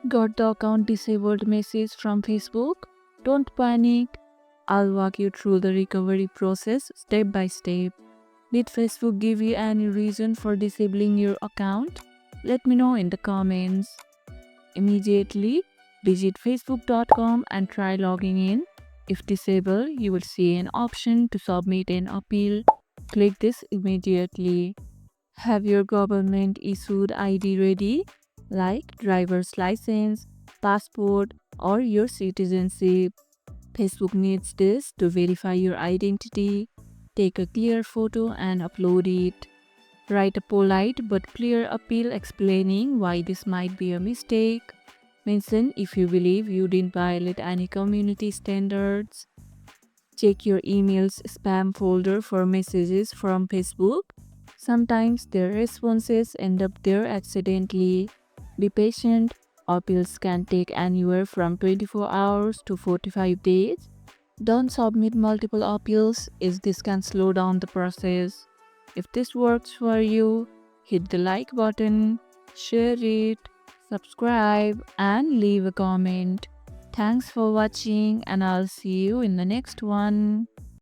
Got the account disabled message from Facebook? Don't panic. I'll walk you through the recovery process step by step. Did Facebook give you any reason for disabling your account? Let me know in the comments. Immediately visit facebook.com and try logging in. If disabled, you will see an option to submit an appeal. Click this immediately. Have your government issued ID ready, like driver's license, passport, or your citizenship. Facebook needs this to verify your identity. Take a clear photo and upload it. Write a polite but clear appeal explaining why this might be a mistake. Mention if you believe you didn't violate any community standards. Check your email's spam folder for messages from Facebook. Sometimes their responses end up there accidentally. Be patient. Appeals can take anywhere from 24 hours to 45 days. Don't submit multiple appeals as this can slow down the process. If this works for you, hit the like button, share it, subscribe, and leave a comment. Thanks for watching, and I'll see you in the next one.